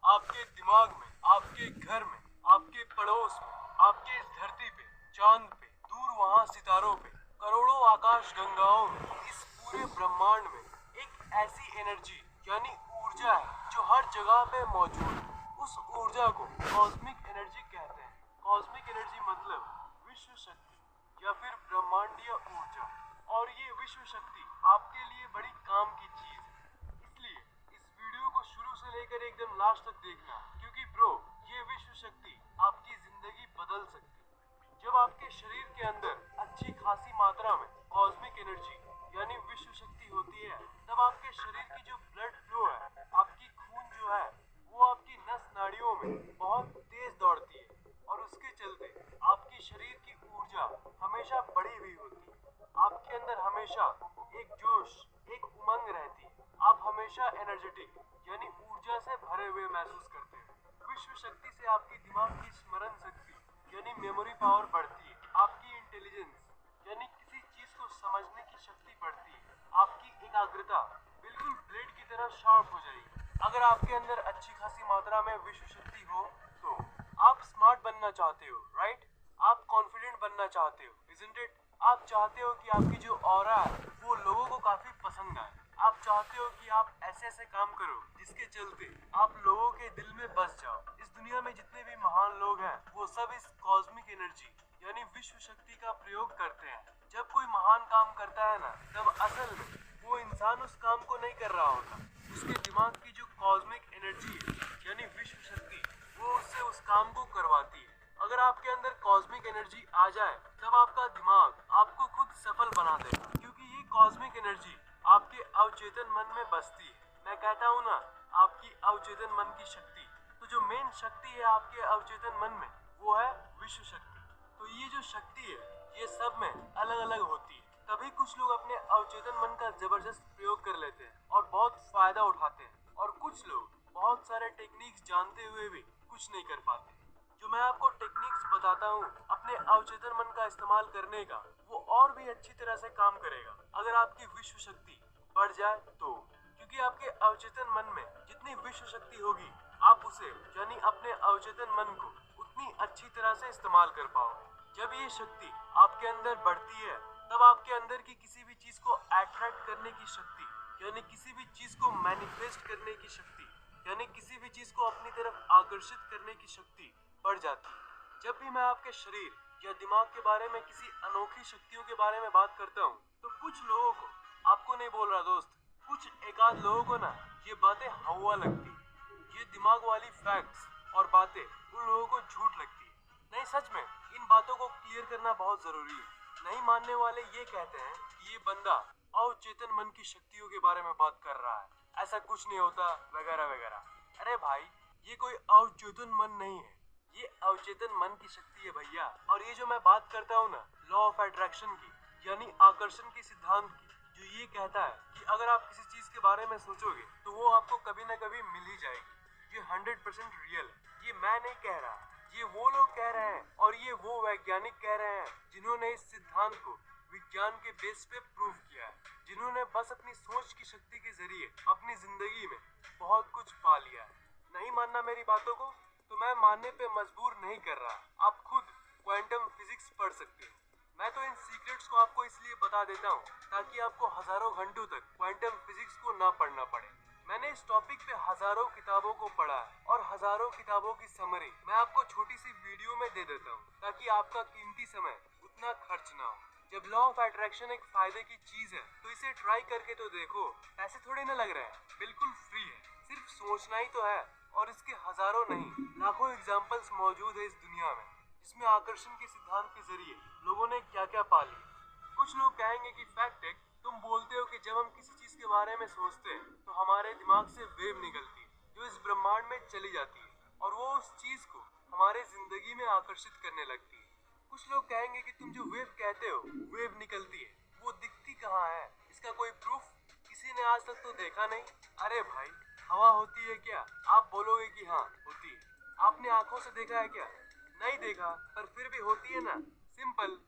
आपके दिमाग में, आपके घर में, आपके पड़ोस में, आपके इस धरती पे, चांद पे, दूर वहां सितारों पे, करोड़ों आकाश गंगाओं में, इस पूरे ब्रह्मांड में एक ऐसी एनर्जी यानी ऊर्जा है जो हर जगह पे मौजूद है। उस ऊर्जा को कॉस्मिक एनर्जी कहते हैं। कॉस्मिक एनर्जी मतलब विश्व शक्ति या फिर ब्रह्मांडीय ऊर्जा। और ये विश्व शक्ति आपके लिए बड़ी काम की चीज है। इसलिए इस वीडियो को शुरू से लेकर एकदम लास्ट तक देखना, क्योंकि ब्रो ये विश्व शक्ति आपकी जिंदगी बदल सकती है। जब आपके शरीर के अंदर अच्छी खासी मात्रा में कॉस्मिक एनर्जी यानी विश्व शक्ति होती है, तब आपके शरीर की जो ब्लड फ्लो है, आपकी खून जो है वो आपकी नस नाड़ियों में बहुत तेज दौड़ती है और उसके चलते आपकी शरीर की ऊर्जा हमेशा बढ़ी हुई होती है। आपके अंदर हमेशा एक जोश, एक उमंग रहती है। आप हमेशा एनर्जेटिक यानी ऊर्जा से भरे हुए महसूस करते हैं। विश्व शक्ति से आपकी दिमाग की स्मरण शक्ति यानी मेमोरी पावर बढ़ती है। आपकी इंटेलिजेंस यानी किसी चीज को समझने की शक्ति बढ़ती है। आपकी एकाग्रता बिल्कुल ब्लेड की तरह शार्प हो जाएगी। अगर आपके अंदर अच्छी खासी मात्रा में विश्व शक्ति हो तो आप स्मार्ट बनना चाहते हो, राइट? आप कॉन्फिडेंट बनना चाहते हो, इजंट इट? आप चाहते हो कि आपकी जो ऑरा है वो लोगों को काफी पसंद आए। आप चाहते हो कि आप ऐसे ऐसे काम करो जिसके चलते आप लोगों के दिल में बस जाओ। इस दुनिया में जितने भी महान लोग हैं वो सब इस कॉस्मिक एनर्जी यानी विश्व शक्ति का प्रयोग करते हैं। जब कोई महान काम करता है ना, तब असल में वो इंसान उस काम को नहीं कर रहा होता। उसके दिमाग की जो कॉस्मिक एनर्जी है यानी विश्व शक्ति, वो उससे उस काम को करवाती है। अगर आपके अंदर कॉस्मिक एनर्जी आ जाए तब आपका दिमाग आपको खुद सफल बना देगा, क्योंकि ये कॉस्मिक एनर्जी आपके अवचेतन मन में बसती है। मैं कहता हूँ ना, आपकी अवचेतन मन की शक्ति। तो जो मेन शक्ति है आपके अवचेतन मन में वो है विश्व शक्ति। तो ये जो शक्ति है ये सब में अलग अलग होती है। तभी कुछ लोग अपने अवचेतन मन का जबरदस्त प्रयोग कर लेते हैं और बहुत फायदा उठाते हैं, और कुछ लोग बहुत सारे टेक्निक्स जानते हुए भी कुछ नहीं कर पाते। जो मैं आपको टेक्निक्स बताता हूँ अपने अवचेतन मन का इस्तेमाल करने का, वो और भी अच्छी तरह से काम करेगा अगर आपकी विश्व शक्ति बढ़ जाए तो। क्योंकि आपके अवचेतन मन में जितनी विश्व शक्ति होगी, आप उसे यानी अपने अवचेतन मन को उतनी अच्छी तरह से इस्तेमाल कर पाओगे। जब ये शक्ति आपके अंदर बढ़ती है तब आपके अंदर की किसी भी चीज को अट्रैक्ट करने की शक्ति यानी किसी भी चीज को मैनिफेस्ट करने की शक्ति यानी किसी भी चीज को अपनी तरफ आकर्षित करने की शक्ति बढ़ जाती है। जब भी मैं आपके शरीर या दिमाग के बारे में किसी अनोखी शक्तियों के बारे में बात करता हूँ, तो कुछ लोगों को, आपको नहीं बोल रहा दोस्त, कुछ एकाध लोगों को ना ये बातें हवा लगती है। ये दिमाग वाली फैक्ट्स और बातें उन लोगों को झूठ लगती है। नहीं, सच में इन बातों को क्लियर करना बहुत जरूरी है। नहीं मानने वाले ये कहते हैं कि ये बंदा अवचेतन मन की शक्तियों के बारे में बात कर रहा है, ऐसा कुछ नहीं होता, वगैरह वगैरह। अरे भाई, ये कोई अवचेतन मन नहीं है, ये अवचेतन मन की शक्ति है भैया। और ये जो मैं बात करता हूँ ना लॉ ऑफ अट्रैक्शन की यानी आकर्षण के सिद्धांत की, जो ये कहता है कि अगर आप किसी चीज के बारे में सोचोगे तो वो आपको कभी ना कभी मिल ही जाएगी। ये 100% रियल है। ये मैं नहीं कह रहा, ये वो लोग कह रहे हैं, और ये वो वैज्ञानिक कह रहे हैं जिन्होंने इस सिद्धांत को विज्ञान के बेस पे प्रूव किया है, जिन्होंने बस अपनी सोच की शक्ति के जरिए अपनी जिंदगी में बहुत कुछ पा लिया है। नहीं मानना मेरी बातों को तो मैं मानने पे मजबूर नहीं कर रहा। आप खुद क्वांटम फिजिक्स पढ़ सकते हो। मैं तो इन सीक्रेट्स को आपको इसलिए बता देता हूँ ताकि आपको हजारों घंटों तक क्वांटम फिजिक्स को ना पढ़ना पड़े। मैंने इस टॉपिक पे हजारों किताबों को पढ़ा है और हजारों किताबों की समरी मैं आपको छोटी सी वीडियो में दे देता हूँ ताकि आपका कीमती समय उतना खर्च ना हो। जब लॉ ऑफ अट्रैक्शन एक फायदे की चीज है तो इसे ट्राई करके तो देखो। पैसे थोड़े ना लग रहे हैं, बिल्कुल फ्री है, सिर्फ सोचना ही तो है। और इसके हजारों नहीं लाखों एग्जाम्पल्स मौजूद है इस दुनिया में, जिसमें आकर्षण के सिद्धांत के जरिए लोगों ने क्या क्या पा लिया। कुछ लोग कहेंगे कि फैक्ट है, तुम बोलते हो कि जब हम किसी चीज के बारे में सोचते हैं तो हमारे दिमाग से वेव निकलती है जो इस ब्रह्मांड में चली जाती है और वो उस चीज को हमारे जिंदगी में आकर्षित करने लगती है। कुछ लोग कहेंगे कि तुम जो वेव कहते हो, वेव निकलती है, वो दिखती कहाँ है, इसका कोई प्रूफ किसी ने आज तक तो देखा नहीं। अरे भाई, हवा होती है क्या? आप बोलोगे कि हाँ होती है। आपने आंखों से देखा है क्या? नहीं देखा, पर फिर भी होती है ना। सिंपल।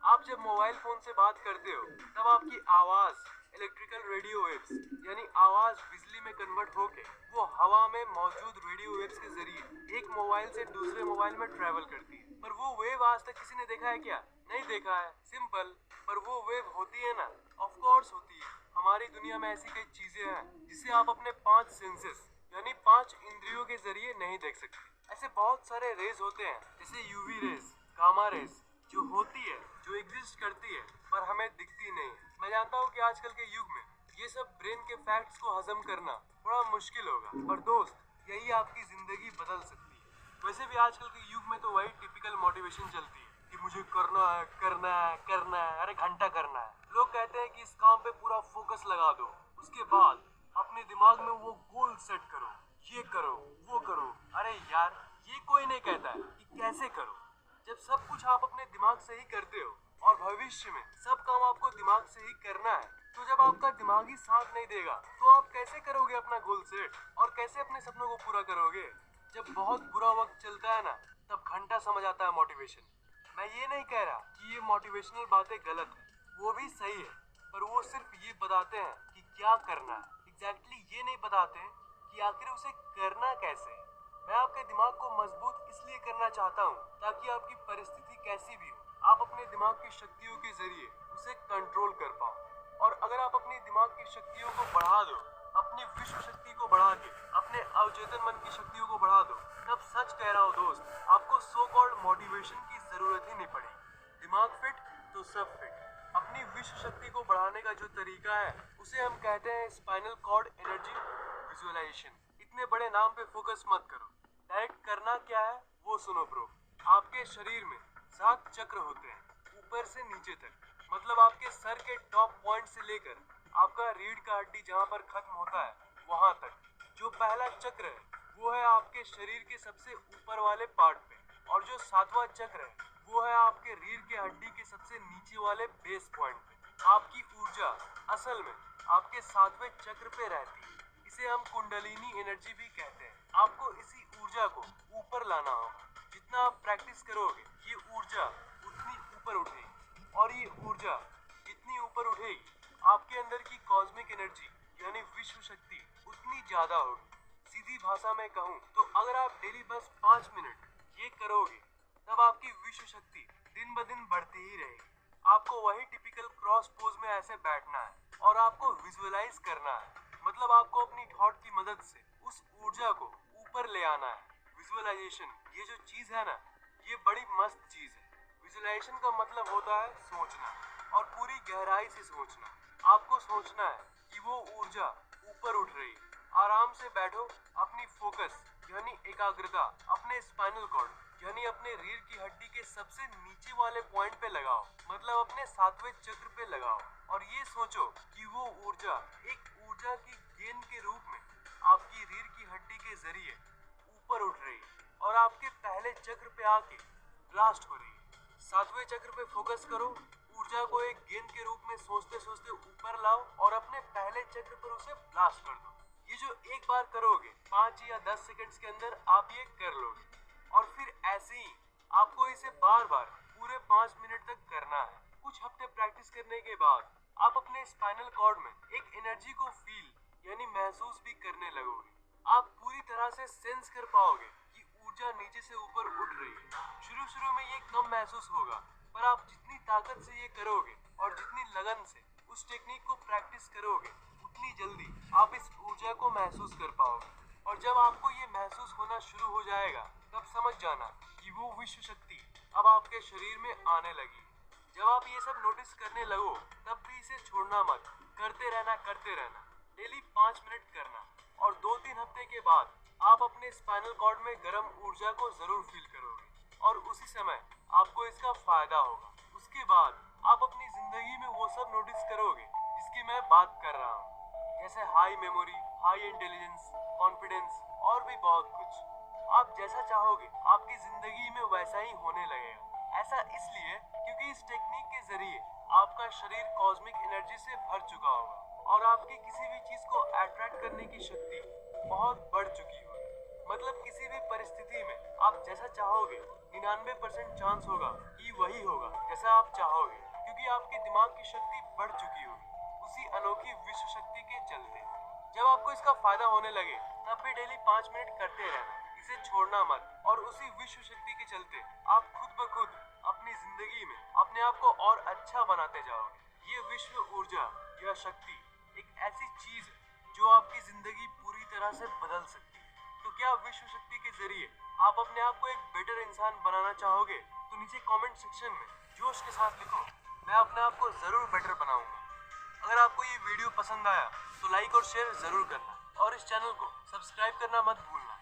आप जब मोबाइल फोन से बात करते हो तब आपकी आवाज इलेक्ट्रिकल रेडियो वेव्स यानी आवाज बिजली में कन्वर्ट होके वो हवा में मौजूद रेडियो वेव्स के जरिए एक मोबाइल से दूसरे मोबाइल में ट्रेवल करती है। पर वो वेव आज तक किसी ने देखा है क्या? नहीं देखा है, सिंपल। पर वो वेव होती है ना, ऑफ कोर्स होती है। हमारी दुनिया में ऐसी कई चीजें हैं जिसे आप अपने 5 सेंसेस यानी 5 इंद्रियों के जरिए नहीं देख सकते। ऐसे बहुत सारे रेज होते हैं जैसे यूवी रेज, गामा रेज, जो होती है, जो एग्जिस्ट करती है पर हमें दिखती नहीं है। मैं जानता हूँ कि आजकल के युग में ये सब ब्रेन के फैक्ट्स को हजम करना थोड़ा मुश्किल होगा, पर दोस्त यही आपकी जिंदगी बदल सकती है। वैसे भी आजकल के युग में तो वही टिपिकल मोटिवेशन चलती है कि मुझे करना है, करना है, करना है, अरे घंटा करना है। लोग कहते हैं कि इस काम पे पूरा फोकस लगा दो, उसके बाद अपने दिमाग में वो गोल सेट करो, ये करो, वो करो। अरे यार, ये कोई नहीं कहता है कि कैसे करो। जब सब कुछ आप अपने दिमाग से ही करते हो और भविष्य में सब काम आपको दिमाग से ही करना है, तो जब आपका दिमाग ही साथ नहीं देगा तो आप कैसे करोगे अपना गोल सेट और कैसे अपने सपनों को पूरा करोगे? जब बहुत बुरा वक्त चलता है ना, तब घंटा समझ आता है मोटिवेशन। मैं ये नहीं कह रहा कि ये मोटिवेशनल बातें गलत है, वो भी सही है, पर वो सिर्फ ये बताते हैं कि क्या करना है। एग्जैक्टली ये नहीं बताते कि आखिर उसे करना कैसे है। मैं आपके दिमाग को मजबूत इसलिए करना चाहता हूँ ताकि आपकी परिस्थिति कैसी भी हो, आप अपने दिमाग की शक्तियों के जरिए उसे कंट्रोल कर पाओ। और अगर आप अपने दिमाग की शक्तियों को बढ़ा दो, अपनी विश्व शक्ति को बढ़ा के अपने अवचेतन मन की शक्तियों को बढ़ा दो, तब सच कह रहा हूँ दोस्त, आपको सो कॉल्ड मोटिवेशन की जरूरत ही नहीं पड़ेगी। दिमाग फिट तो सब फिट। अपनी विश्व शक्ति को बढ़ाने का जो तरीका है उसे हम कहते हैं स्पाइनल कॉर्ड एनर्जी विजुअलाइजेशन। इतने बड़े नाम पे फोकस मत करो, डायरेक्ट करना क्या है वो सुनो ब्रो। आपके शरीर में 7 चक्र होते हैं, ऊपर से नीचे तक। मतलब आपके सर के टॉप पॉइंट से लेकर आपका रीढ़ का हड्डी जहाँ पर खत्म होता है वहां तक। जो पहला चक्र है वो है आपके शरीर के सबसे ऊपर वाले पार्ट पे, और जो 7वां चक्र है वो है आपके रीढ़ के हड्डी के सबसे नीचे वाले बेस पॉइंट पे। आपकी ऊर्जा असल में आपके 7वें चक्र पे रहती है। इसे हम कुंडलिनी एनर्जी भी कहते हैं। आपको इसी ऊर्जा को ऊपर लाना होगा। जितना आप प्रैक्टिस करोगे ये ऊर्जा उतनी ऊपर उठेगी, और ये ऊर्जा जितनी ऊपर उठेगी आपके अंदर की कॉस्मिक एनर्जी यानी विश्व शक्ति उतनी ज्यादा होगी। सीधी भाषा में कहूँ तो अगर आप डेली बस 5 मिनट ये करोगे, तब आपकी विश्व शक्ति दिन ब दिन बढ़ती ही रहेगी। आपको वही टिपिकल क्रॉस पोज में ऐसे बैठना है और आपको विजुअलाइज करना है। मतलब आपको अपनी थॉट की मदद से उस ऊर्जा को ऊपर ले आना है। विजुअलाइजेशन ये जो चीज है ना, ये बड़ी मस्त चीज है। विजुअलाइजेशन का मतलब होता है सोचना, और पूरी गहराई से सोचना। आपको सोचना है कि वो ऊर्जा ऊपर उठ रही है। आराम से बैठो, अपनी फोकस यानी एकाग्रता अपने स्पाइनल कॉर्ड यानी अपने रीढ़ की हड्डी के सबसे नीचे वाले पॉइंट पे लगाओ, मतलब अपने 7वें चक्र पे लगाओ। और ये सोचो कि वो ऊर्जा एक ऊर्जा की गेंद के रूप में आपकी रीढ़ की हड्डी के जरिए ऊपर उठ रही है और आपके पहले चक्र पे आके ब्लास्ट हो रही है। 7वें चक्र पे फोकस करो, ऊर्जा को एक गेंद के रूप में सोचते सोचते ऊपर लाओ और अपने पहले चक्र पर उसे ब्लास्ट कर दो। ये जो एक बार करोगे 5 या 10 सेकंड्स के अंदर आप ये कर लोगे, और फिर ऐसे ही आपको इसे बार बार पूरे 5 मिनट तक करना है। कुछ हफ्ते प्रैक्टिस करने के बाद आप अपने स्पाइनल कॉर्ड में एक एनर्जी को फील यानी महसूस भी करने लगोगे। आप पूरी तरह से सेंस कर पाओगे कि ऊर्जा नीचे से ऊपर उठ रही है। शुरू शुरू में ये कम महसूस होगा, पर आप जितनी ताकत से ये करोगे और जितनी लगन से उस टेक्निक को प्रैक्टिस करोगे, उतनी जल्दी आप इस ऊर्जा को महसूस कर पाओगे। और जब आपको ये महसूस होना शुरू हो जाएगा, तब समझ जाना कि वो विश्व शक्ति अब आपके शरीर में आने लगी है। जब आप ये सब नोटिस करने लगो, तब भी इसे छोड़ना मत, करते रहना, करते रहना। डेली 5 मिनट करना, और 2-3 हफ्ते के बाद आप अपने स्पाइनल कॉर्ड में गर्म ऊर्जा को जरूर फील करोगे, और उसी समय आपको इसका फायदा होगा। उसके बाद आप अपनी जिंदगी में वो सब नोटिस करोगे जिसकी मैं बात कर रहा हूँ, जैसे high memory, high intelligence, confidence और भी बहुत कुछ। आप जैसा चाहोगे आपकी जिंदगी में वैसा ही होने लगेगा। ऐसा इसलिए क्योंकि इस टेक्निक के जरिए आपका शरीर कॉस्मिक एनर्जी से भर चुका होगा, और आपकी किसी भी चीज को अट्रैक्ट करने की शक्ति बहुत बढ़ चुकी होगी। मतलब किसी भी परिस्थिति में आप जैसा चाहोगे 99% चांस होगा कि वही होगा जैसा आप चाहोगे, क्योंकि आपके दिमाग की शक्ति बढ़ चुकी होगी। उसी की अनोखी विश्व शक्ति के चलते। जब आपको इसका फायदा होने लगे तब भी डेली 5 मिनट करते रहना, इसे छोड़ना मत। और उसी विश्व शक्ति के चलते आप खुद ब खुद अपनी जिंदगी में अपने आप को और अच्छा बनाते जाओगे। ये विश्व ऊर्जा या शक्ति एक ऐसी चीज है जो आपकी जिंदगी पूरी तरह से बदल सकती है। तो क्या विश्व शक्ति के जरिए आप अपने आप को एक बेटर इंसान बनाना चाहोगे? तो नीचे कमेंट सेक्शन में जोश के साथ लिखो, मैं अपने आप को जरूर बेटर बनाऊंगा। अगर आपको ये वीडियो पसंद आया तो लाइक और शेयर जरूर करना और इस चैनल को सब्सक्राइब करना मत भूलना।